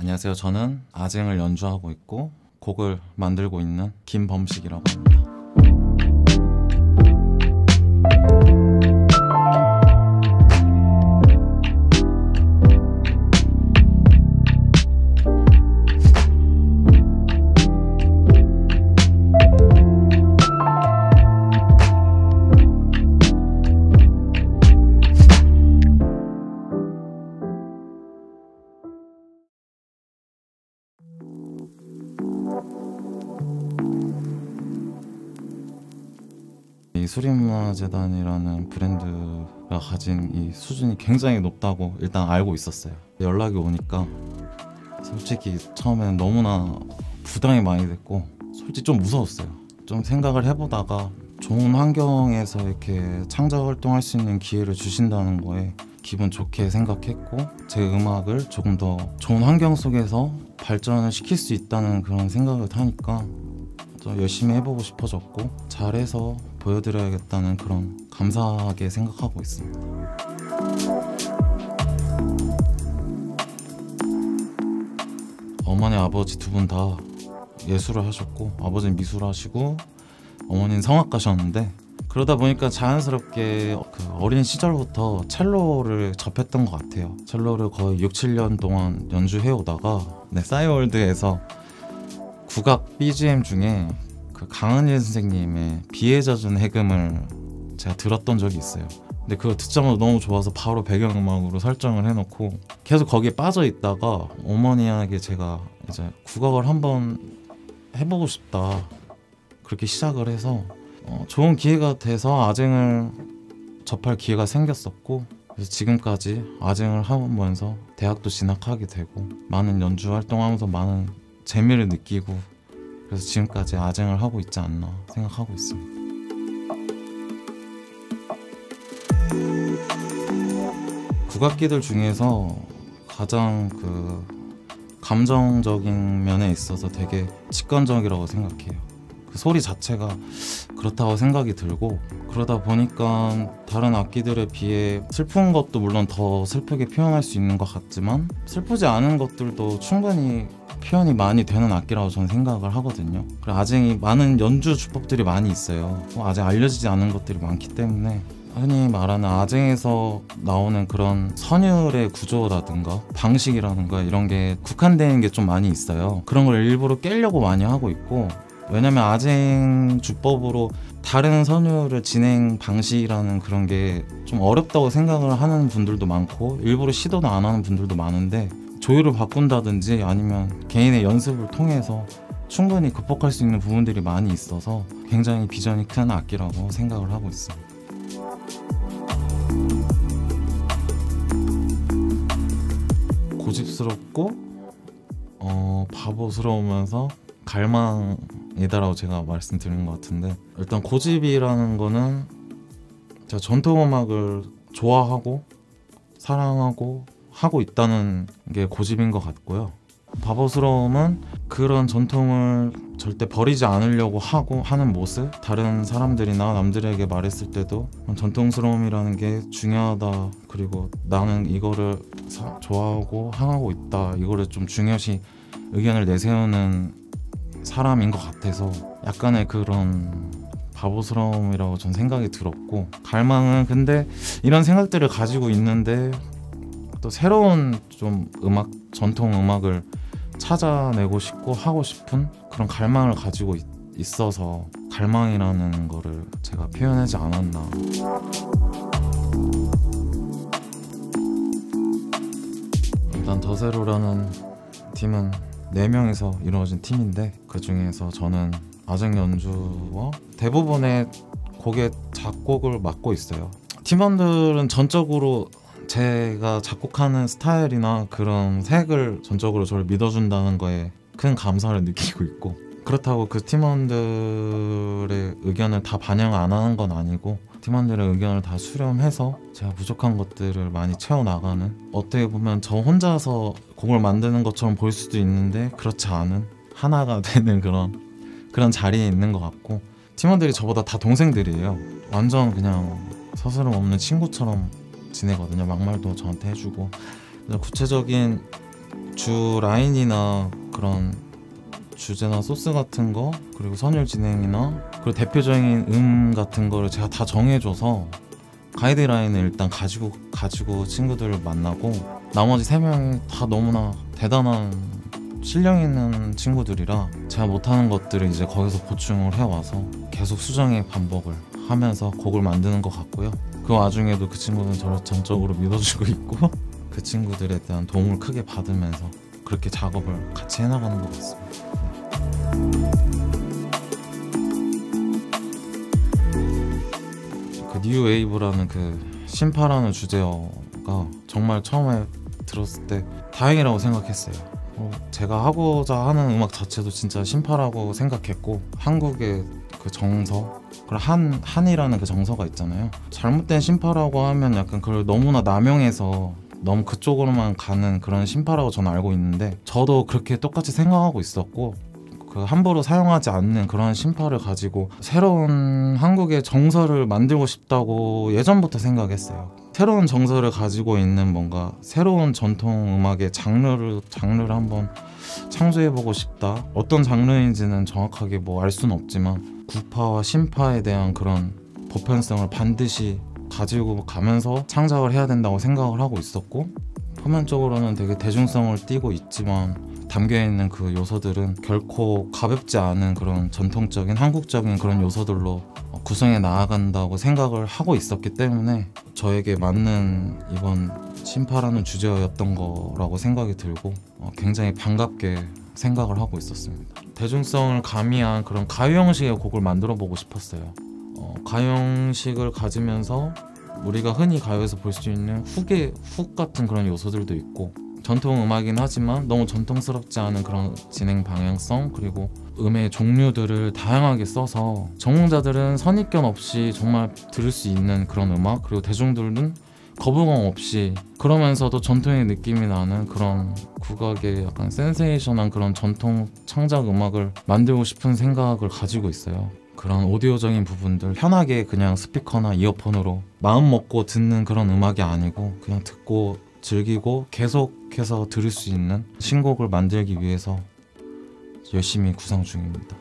안녕하세요. 저는 아쟁을 연주하고 있고 곡을 만들고 있는 김범식이라고 합니다. 이 수리문화재단이라는 브랜드가 가진 이 수준이 굉장히 높다고 일단 알고 있었어요. 연락이 오니까 솔직히 처음엔 너무나 부담이 많이 됐고 솔직히 좀 무서웠어요. 좀 생각을 해보다가 좋은 환경에서 이렇게 창작 활동할 수 있는 기회를 주신다는 거에 기분 좋게 생각했고, 제 음악을 조금 더 좋은 환경 속에서 발전을 시킬 수 있다는 그런 생각을 하니까 좀 열심히 해보고 싶어졌고, 잘해서 보여드려야겠다는 그런 감사하게 생각하고 있습니다. 어머니 아버지 두 분 다 예술을 하셨고, 아버지는 미술을 하시고 어머니는 성악가셨는데, 그러다 보니까 자연스럽게 그 어린 시절부터 첼로를 접했던 것 같아요. 첼로를 거의 6, 7년 동안 연주해오다가 싸이월드에서 국악 BGM 중에 그 강은일 선생님의 비에 젖은 해금을 제가 들었던 적이 있어요. 근데 그거 듣자마자 너무 좋아서 바로 배경음악으로 설정을 해놓고 계속 거기에 빠져 있다가 어머니에게 제가 이제 국악을 한번 해보고 싶다 그렇게 시작을 해서 좋은 기회가 돼서 아쟁을 접할 기회가 생겼었고, 그래서 지금까지 아쟁을 하면서 대학도 진학하게 되고 많은 연주 활동하면서 많은 재미를 느끼고, 그래서 지금까지 아쟁을 하고 있지 않나 생각하고 있습니다. 국악기들 중에서 가장 그 감정적인 면에 있어서 되게 직관적이라고 생각해요. 그 소리 자체가 그렇다고 생각이 들고, 그러다 보니까 다른 악기들에 비해 슬픈 것도 물론 더 슬프게 표현할 수 있는 것 같지만 슬프지 않은 것들도 충분히 표현이 많이 되는 악기라고 저는 생각을 하거든요. 그리고 아쟁이 많은 연주 주법들이 많이 있어요. 아직 알려지지 않은 것들이 많기 때문에 흔히 말하는 아쟁에서 나오는 그런 선율의 구조라든가 방식이라든가 이런 게 국한되는 게 좀 많이 있어요. 그런 걸 일부러 깨려고 많이 하고 있고, 왜냐면 아쟁 주법으로 다른 선율의 진행 방식이라는 그런 게 좀 어렵다고 생각을 하는 분들도 많고 일부러 시도도 안 하는 분들도 많은데, 조율을 바꾼다든지 아니면 개인의 연습을 통해서 충분히 극복할 수 있는 부분들이 많이 있어서 굉장히 비전이 큰 악기라고 생각을 하고 있습니다. 고집스럽고 바보스러우면서 갈망이다라고 제가 말씀드린 것 같은데, 일단 고집이라는 거는 제가 전통음악을 좋아하고 사랑하고 하고 있다는 게 고집인 것 같고요. 바보스러움은 그런 전통을 절대 버리지 않으려고 하고 하는 모습, 다른 사람들이나 남들에게 말했을 때도 전통스러움이라는 게 중요하다, 그리고 나는 이거를 좋아하고 향하고 있다, 이거를 좀 중요시 의견을 내세우는 사람인 것 같아서 약간의 그런 바보스러움이라고 전 생각이 들었고, 갈망은 근데 이런 생각들을 가지고 있는데 또 새로운 좀 음악, 전통 음악을 찾아내고 싶고 하고 싶은 그런 갈망을 가지고 있어서 갈망이라는 거를 제가 표현하지 않았나. 일단 더세로라는 팀은 4명에서 이루어진 팀인데, 그 중에서 저는 아쟁 연주와 대부분의 곡의 작곡을 맡고 있어요. 팀원들은 전적으로 제가 작곡하는 스타일이나 그런 색을 전적으로 저를 믿어준다는 거에 큰 감사를 느끼고 있고, 그렇다고 그 팀원들의 의견을 다 반영 안 하는 건 아니고 팀원들의 의견을 다 수렴해서 제가 부족한 것들을 많이 채워나가는, 어떻게 보면 저 혼자서 곡을 만드는 것처럼 보일 수도 있는데 그렇지 않은 하나가 되는 그런 자리에 있는 것 같고, 팀원들이 저보다 다 동생들이에요. 완전 그냥 서스럼 없는 친구처럼 지내거든요. 막말도 저한테 해주고. 구체적인 주 라인이나 그런 주제나 소스 같은 거, 그리고 선율 진행이나 그리고 대표적인 같은 거를 제가 다 정해줘서 가이드라인을 일단 가지고 친구들을 만나고, 나머지 3명이 다 너무나 대단한 실력 있는 친구들이라 제가 못하는 것들을 이제 거기서 보충을 해와서 계속 수정의 반복을 하면서 곡을 만드는 것 같고요. 그 와중에도 그 친구는 저를 전적으로 믿어주고 있고 그 친구들에 대한 도움을 크게 받으면서 그렇게 작업을 같이 해나가는 것 같습니다. 그 뉴 웨이브라는 그 신파라는 주제어가 정말 처음에 들었을 때 다행이라고 생각했어요. 제가 하고자 하는 음악 자체도 진짜 신파라고 생각했고, 한국의 그 정서, 그리고 한이라는 그 정서가 있잖아요. 잘못된 신파라고 하면 약간 그걸 너무나 남용해서 너무 그쪽으로만 가는 그런 신파라고 저는 알고 있는데, 저도 그렇게 똑같이 생각하고 있었고, 그 함부로 사용하지 않는 그런 신파를 가지고 새로운 한국의 정서를 만들고 싶다고 예전부터 생각했어요. 새로운 정서를 가지고 있는 뭔가 새로운 전통 음악의 장르를 한번 창조해보고 싶다. 어떤 장르인지는 정확하게 뭐 알 수는 없지만 구파와 신파에 대한 그런 보편성을 반드시 가지고 가면서 창작을 해야 된다고 생각을 하고 있었고, 표면적으로는 되게 대중성을 띠고 있지만 담겨있는 그 요소들은 결코 가볍지 않은 그런 전통적인 한국적인 그런 요소들로 구성해 나아간다고 생각을 하고 있었기 때문에 저에게 맞는 이번 신파라는 주제였던 거라고 생각이 들고 굉장히 반갑게 생각을 하고 있었습니다. 대중성을 가미한 그런 가요 형식의 곡을 만들어 보고 싶었어요. 가요 형식을 가지면서 우리가 흔히 가요에서 볼 수 있는 훅 같은 그런 요소들도 있고, 전통 음악이긴 하지만 너무 전통스럽지 않은 그런 진행 방향성, 그리고 음의 종류들을 다양하게 써서 전공자들은 선입견 없이 정말 들을 수 있는 그런 음악, 그리고 대중들은 거부감 없이, 그러면서도 전통의 느낌이 나는 그런 국악의 약간 센세이션한 그런 전통 창작 음악을 만들고 싶은 생각을 가지고 있어요. 그런 오디오적인 부분들 편하게 그냥 스피커나 이어폰으로 마음 먹고 듣는 그런 음악이 아니고 그냥 듣고 즐기고 계속해서 들을 수 있는 신곡을 만들기 위해서 열심히 구상 중입니다.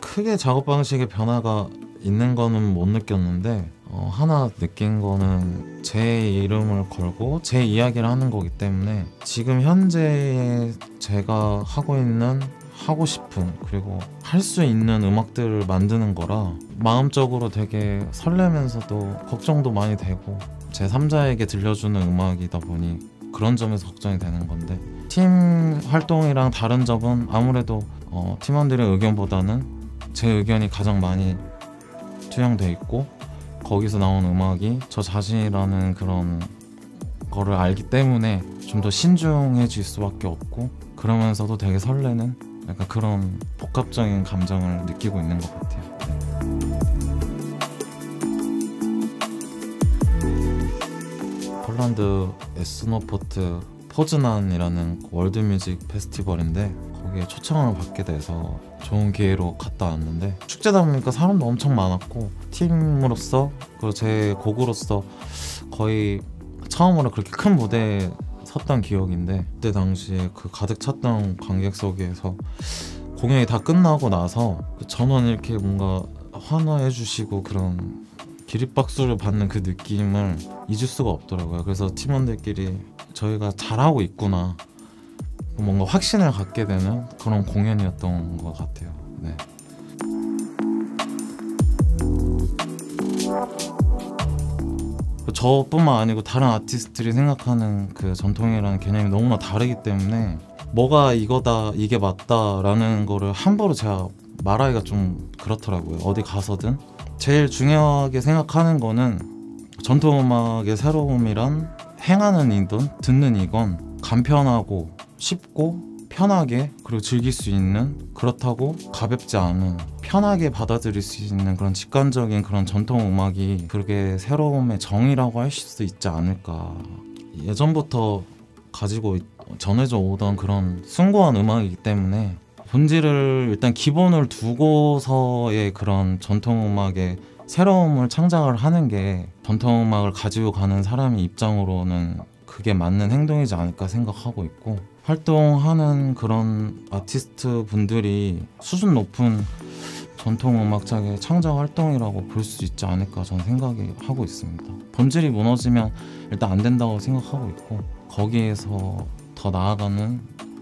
크게 작업 방식의 변화가 있는 거는 못 느꼈는데, 하나 느낀 거는 제 이름을 걸고 제 이야기를 하는 거기 때문에 지금 현재 제가 하고 싶은 그리고 할 수 있는 음악들을 만드는 거라 마음적으로 되게 설레면서도 걱정도 많이 되고, 제 3자에게 들려주는 음악이다 보니 그런 점에서 걱정이 되는 건데, 팀 활동이랑 다른 점은 아무래도 팀원들의 의견보다는 제 의견이 가장 많이 투영돼 있고, 거기서 나온 음악이 저 자신이라는 그런 거를 알기 때문에 좀 더 신중해질 수밖에 없고, 그러면서도 되게 설레는 약간 그런 복합적인 감정을 느끼고 있는 것 같아요. 폴란드 에스노포트 포즈난이라는 월드뮤직 페스티벌인데, 거기에 초청을 받게 돼서 좋은 기회로 갔다 왔는데, 축제다 보니까 사람도 엄청 많았고, 팀으로서 그리고 제 곡으로서 거의 처음으로 그렇게 큰 무대에 섰던 기억인데, 그때 당시에 그 가득 찼던 관객석에서 공연이 다 끝나고 나서 전원 이렇게 뭔가 환호해 주시고 그런 기립박수를 받는 그 느낌을 잊을 수가 없더라고요. 그래서 팀원들끼리 저희가 잘하고 있구나, 뭔가 확신을 갖게 되는 그런 공연이었던 것 같아요. 네. 저뿐만 아니고 다른 아티스트들이 생각하는 그 전통이라는 개념이 너무나 다르기 때문에 뭐가 이거다, 이게 맞다라는 거를 함부로 제가 말하기가 좀 그렇더라고요. 어디 가서든 제일 중요하게 생각하는 거는 전통음악의 새로움이란 행하는 이든 듣는 이건 간편하고 쉽고 편하게, 그리고 즐길 수 있는, 그렇다고 가볍지 않은, 편하게 받아들일 수 있는 그런 직관적인 그런 전통 음악이 그게 새로움의 정의라고 할 수 있지 않을까. 예전부터 가지고 전해져 오던 그런 숭고한 음악이기 때문에 본질을 일단 기본을 두고서의 그런 전통 음악의 새로움을 창작을 하는 게 전통음악을 가지고 가는 사람의 입장으로는 그게 맞는 행동이지 않을까 생각하고 있고, 활동하는 그런 아티스트 분들이 수준 높은 전통음악작의 창작 활동이라고 볼 수 있지 않을까 저는 생각이 하고 있습니다. 본질이 무너지면 일단 안 된다고 생각하고 있고, 거기에서 더 나아가는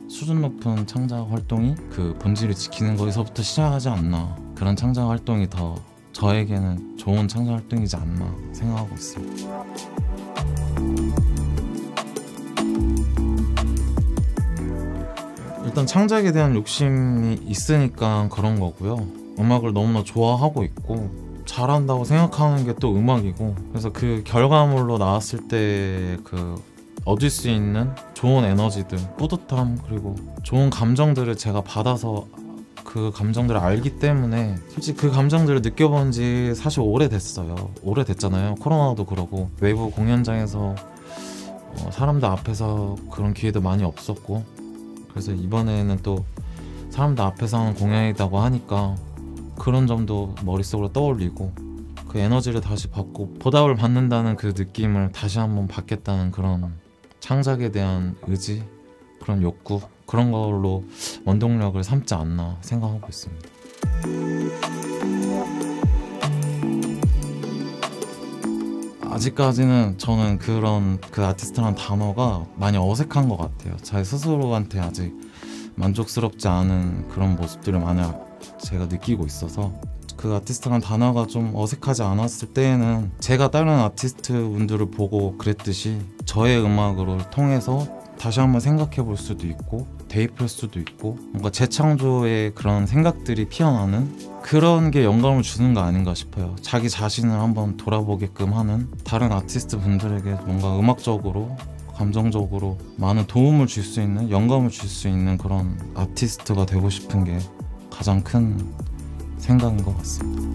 수준 높은 창작 활동이 그 본질을 지키는 거에서부터 시작하지 않나, 그런 창작 활동이 더 저에게는 좋은 창작 활동이지 않나 생각하고 있습니다. 일단 창작에 대한 욕심이 있으니까 그런 거고요. 음악을 너무나 좋아하고 있고 잘한다고 생각하는 게 또 음악이고, 그래서 그 결과물로 나왔을 때 그 얻을 수 있는 좋은 에너지들, 뿌듯함, 그리고 좋은 감정들을 제가 받아서 그 감정들을 알기 때문에, 솔직히 그 감정들을 느껴본 지 사실 오래됐잖아요. 코로나도 그러고 외부 공연장에서 사람들 앞에서 그런 기회도 많이 없었고, 그래서 이번에는 또 사람들 앞에서 하는 공연이라고 하니까 그런 점도 머릿속으로 떠올리고, 그 에너지를 다시 받고 보답을 받는다는 그 느낌을 다시 한번 받겠다는 그런 창작에 대한 의지, 그런 욕구, 그런 걸로 원동력을 삼지 않나 생각하고 있습니다. 아직까지는 저는 그런 그 아티스트라는 단어가 많이 어색한 것 같아요. 제 스스로한테 아직 만족스럽지 않은 그런 모습들을 많이 제가 느끼고 있어서, 그 아티스트라는 단어가 좀 어색하지 않았을 때에는 제가 다른 아티스트 분들을 보고 그랬듯이 저의 음악으로 통해서 다시 한번 생각해 볼 수도 있고 대입할 수도 있고, 뭔가 재창조의 그런 생각들이 피어나는 그런 게 영감을 주는 거 아닌가 싶어요. 자기 자신을 한번 돌아보게끔 하는, 다른 아티스트 분들에게 뭔가 음악적으로 감정적으로 많은 도움을 줄 수 있는, 영감을 줄 수 있는 그런 아티스트가 되고 싶은 게 가장 큰 생각인 것 같습니다.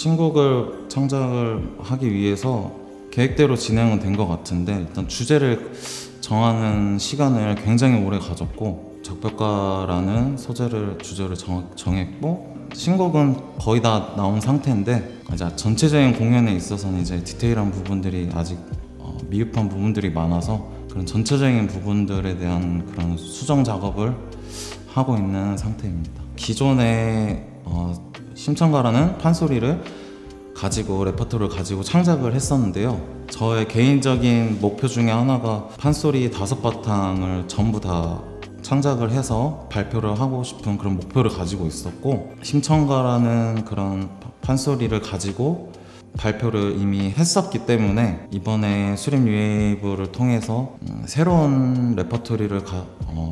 신곡을 창작을 하기 위해서 계획대로 진행은 된 것 같은데, 일단 주제를 정하는 시간을 굉장히 오래 가졌고, 적벽가라는 주제를 정했고, 신곡은 거의 다 나온 상태인데, 이제 전체적인 공연에 있어서는 이제 디테일한 부분들이 아직 미흡한 부분들이 많아서 그런 전체적인 부분들에 대한 그런 수정 작업을 하고 있는 상태입니다. 기존에 심청가라는 판소리를 가지고 레퍼토리를 가지고 창작을 했었는데요. 저의 개인적인 목표 중에 하나가 판소리 5바탕을 전부 다 창작을 해서 발표를 하고 싶은 그런 목표를 가지고 있었고, 심청가라는 그런 판소리를 가지고 발표를 이미 했었기 때문에 이번에 수립 유에이브를 통해서 새로운 레퍼토리를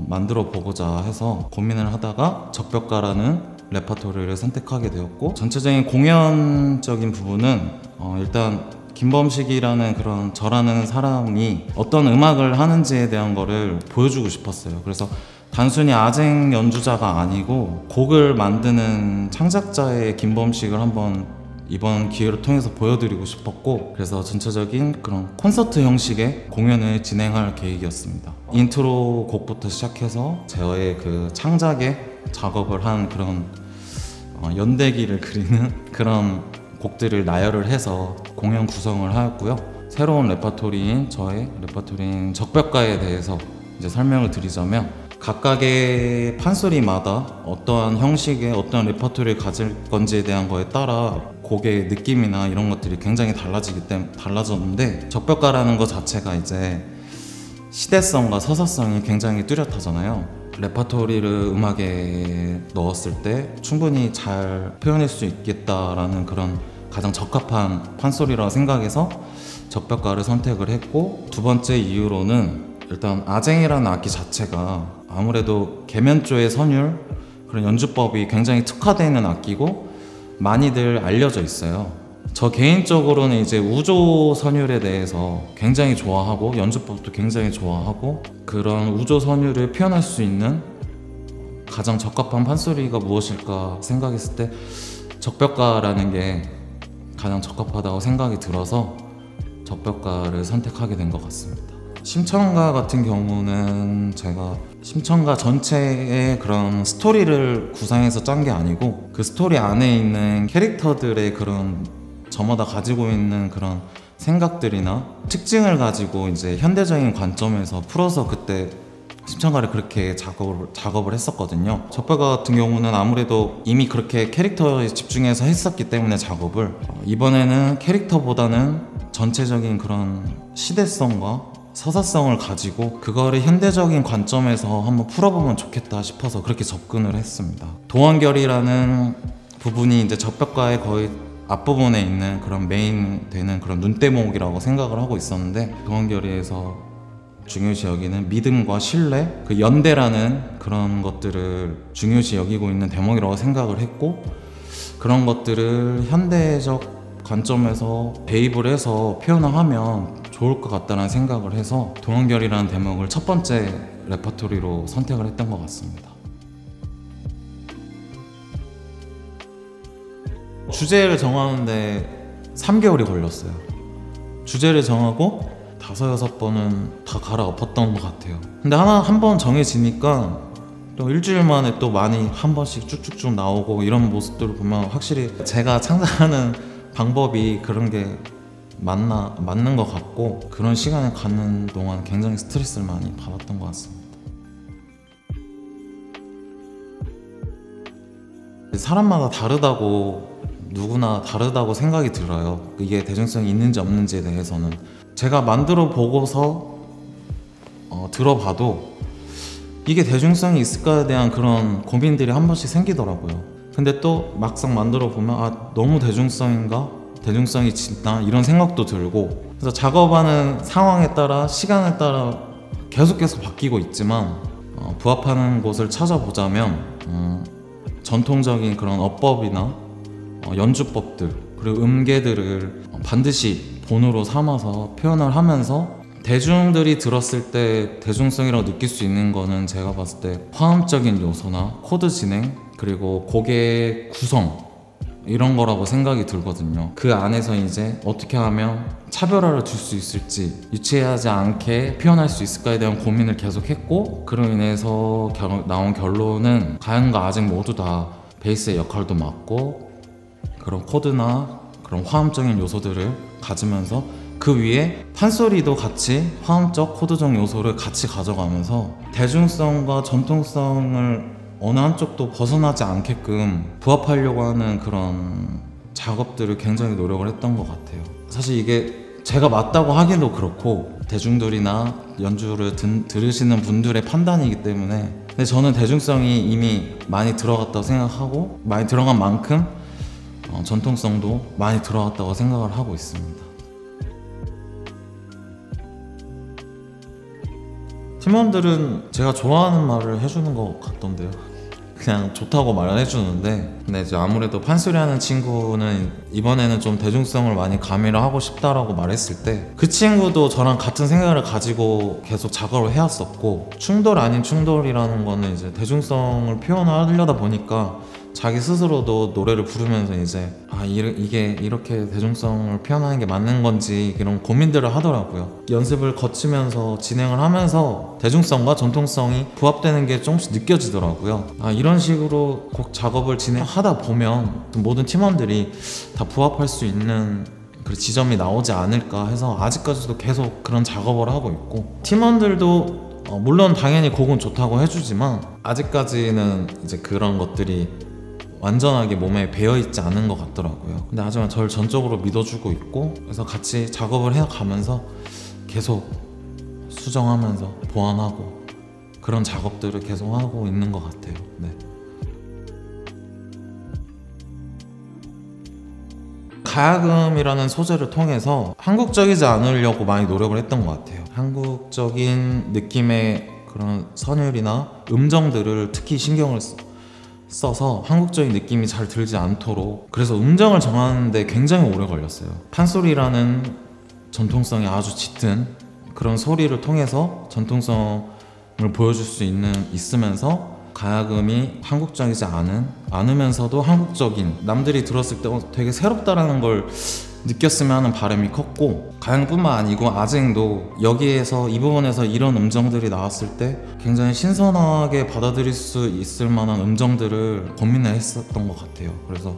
만들어 보고자 해서 고민을 하다가 적벽가라는 레퍼토리를 선택하게 되었고, 전체적인 공연적인 부분은 일단 김범식이라는 그런 저라는 사람이 어떤 음악을 하는지에 대한 거를 보여주고 싶었어요. 그래서 단순히 아쟁 연주자가 아니고 곡을 만드는 창작자의 김범식을 한번 이번 기회를 통해서 보여드리고 싶었고, 그래서 전체적인 그런 콘서트 형식의 공연을 진행할 계획이었습니다. 인트로 곡부터 시작해서 저의 그 창작의 작업을 한 그런 연대기를 그리는 그런 곡들을 나열을 해서 공연 구성을 하였고요. 새로운 레퍼토리인 저의 레퍼토리인 적벽가에 대해서 이제 설명을 드리자면, 각각의 판소리마다 어떠한 형식의 어떤 레퍼토리를 가질 건지에 대한 거에 따라 곡의 느낌이나 이런 것들이 굉장히 달라졌는데, 적벽가라는 것 자체가 이제 시대성과 서사성이 굉장히 뚜렷하잖아요. 레퍼토리를 음악에 넣었을 때 충분히 잘 표현할 수 있겠다라는 그런 가장 적합한 판소리라고 생각해서 적벽가를 선택을 했고, 두 번째 이유로는 일단 아쟁이라는 악기 자체가 아무래도 계면조의 선율, 그런 연주법이 굉장히 특화되어 있는 악기고 많이들 알려져 있어요. 저 개인적으로는 이제 우조 선율에 대해서 굉장히 좋아하고 연주법도 굉장히 좋아하고, 그런 우조 선율을 표현할 수 있는 가장 적합한 판소리가 무엇일까 생각했을 때 적벽가라는 게 가장 적합하다고 생각이 들어서 적벽가를 선택하게 된 것 같습니다. 심청가 같은 경우는 제가 심청가 전체의 그런 스토리를 구상해서 짠 게 아니고, 그 스토리 안에 있는 캐릭터들의 그런 저마다 가지고 있는 그런 생각들이나 특징을 가지고 이제 현대적인 관점에서 풀어서 그때 심청가를 그렇게 작업을 했었거든요. 적벽가 같은 경우는 아무래도 이미 그렇게 캐릭터에 집중해서 했었기 때문에 작업을, 이번에는 캐릭터보다는 전체적인 그런 시대성과 서사성을 가지고 그거를 현대적인 관점에서 한번 풀어보면 좋겠다 싶어서 그렇게 접근을 했습니다. 동원결이라는 부분이 이제 적벽가의 거의 앞부분에 있는 그런 메인 되는 그런 눈대목이라고 생각을 하고 있었는데, 동원결의에서 중요시 여기는 믿음과 신뢰, 그 연대라는 그런 것들을 중요시 여기고 있는 대목이라고 생각을 했고, 그런 것들을 현대적 관점에서 대입을 해서 표현을 하면 좋을 것 같다는 생각을 해서 동원결이라는 대목을 첫 번째 레퍼토리로 선택을 했던 것 같습니다. 주제를 정하는데 3개월이 걸렸어요. 주제를 정하고 5-6번은 다 갈아엎었던 것 같아요. 근데 한 번 정해지니까 또 일주일 만에 또 많이 한 번씩 쭉쭉쭉 나오고, 이런 모습들을 보면 확실히 제가 창작하는 방법이 그런 게 맞는 것 같고, 그런 시간을 갖는 동안 굉장히 스트레스를 많이 받았던 것 같습니다. 사람마다 다르다고, 누구나 다르다고 생각이 들어요. 이게 대중성이 있는지 없는지에 대해서는 제가 만들어 보고서 들어봐도 이게 대중성이 있을까에 대한 그런 고민들이 한 번씩 생기더라고요. 근데 또 막상 만들어 보면 너무 대중성이 짙나 이런 생각도 들고, 그래서 작업하는 상황에 따라 시간에 따라 계속해서 바뀌고 있지만, 부합하는 곳을 찾아보자면 전통적인 그런 어법이나 연주법들, 그리고 음계들을 반드시 본으로 삼아서 표현을 하면서 대중들이 들었을 때 대중성이라고 느낄 수 있는 거는 제가 봤을 때 화음적인 요소나 코드 진행, 그리고 곡의 구성에 이런 거라고 생각이 들거든요. 그 안에서 이제 어떻게 하면 차별화를 줄 수 있을지, 유치하지 않게 표현할 수 있을까에 대한 고민을 계속 했고, 그로 인해서 나온 결론은 가연과 아직 모두 다 베이스의 역할도 맡고 그런 코드나 그런 화음적인 요소들을 가지면서 그 위에 판소리도 같이 화음적 코드적 요소를 같이 가져가면서 대중성과 전통성을 어느 한쪽도 벗어나지 않게끔 부합하려고 하는 그런 작업들을 굉장히 노력을 했던 것 같아요. 사실 이게 제가 맞다고 하기도 그렇고 대중들이나 연주를 들으시는 분들의 판단이기 때문에, 근데 저는 대중성이 이미 많이 들어갔다고 생각하고 많이 들어간 만큼 전통성도 많이 들어갔다고 생각을 하고 있습니다. 팀원들은 제가 좋아하는 말을 해주는 것 같던데요. 그냥 좋다고 말을 해주는데, 근데 이제 아무래도 판소리 하는 친구는 이번에는 좀 대중성을 많이 가미를 하고 싶다라고 말했을 때, 그 친구도 저랑 같은 생각을 가지고 계속 작업을 해왔었고, 충돌 아닌 충돌이라는 거는 이제 대중성을 표현하려다 보니까 자기 스스로도 노래를 부르면서 이제 이게 이렇게 대중성을 표현하는 게 맞는 건지 이런 고민들을 하더라고요. 연습을 거치면서 진행을 하면서 대중성과 전통성이 부합되는 게 조금씩 느껴지더라고요. 이런 식으로 곡 작업을 진행하다 보면 모든 팀원들이 다 부합할 수 있는 그 지점이 나오지 않을까 해서 아직까지도 계속 그런 작업을 하고 있고, 팀원들도 물론 당연히 곡은 좋다고 해주지만 아직까지는 이제 그런 것들이 완전하게 몸에 배어있지 않은 것 같더라고요. 근데 하지만 저를 전적으로 믿어주고 있고, 그래서 같이 작업을 해가면서 계속 수정하면서 보완하고 그런 작업들을 계속 하고 있는 것 같아요. 네. 가야금이라는 소재를 통해서 한국적이지 않으려고 많이 노력을 했던 것 같아요. 한국적인 느낌의 그런 선율이나 음정들을 특히 신경을 써서 한국적인 느낌이 잘 들지 않도록, 그래서 음정을 정하는데 굉장히 오래 걸렸어요. 판소리라는 전통성이 아주 짙은 그런 소리를 통해서 전통성을 보여줄 수 있으면서 가야금이 한국적이지 않으면서도 한국적인, 남들이 들었을 때 되게 새롭다라는 걸 느꼈으면 하는 바람이 컸고, 가야금뿐만 아니고 아쟁도 여기에서 이 부분에서 이런 음정들이 나왔을 때 굉장히 신선하게 받아들일 수 있을 만한 음정들을 고민을 했었던 것 같아요. 그래서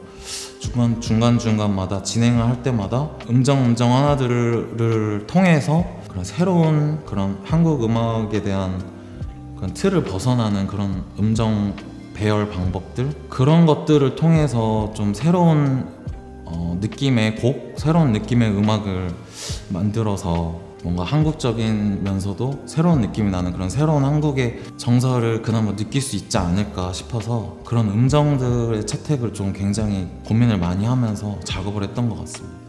중간중간마다 진행을 할 때마다 음정 하나들을 통해서 그런 새로운 그런 한국 음악에 대한 그런 틀을 벗어나는 그런 음정 배열 방법들, 그런 것들을 통해서 좀 새로운 느낌의 곡, 새로운 느낌의 음악을 만들어서 뭔가 한국적이면서도 새로운 느낌이 나는 그런 새로운 한국의 정서를 그나마 느낄 수 있지 않을까 싶어서 그런 음정들의 채택을 좀 굉장히 고민을 많이 하면서 작업을 했던 것 같습니다.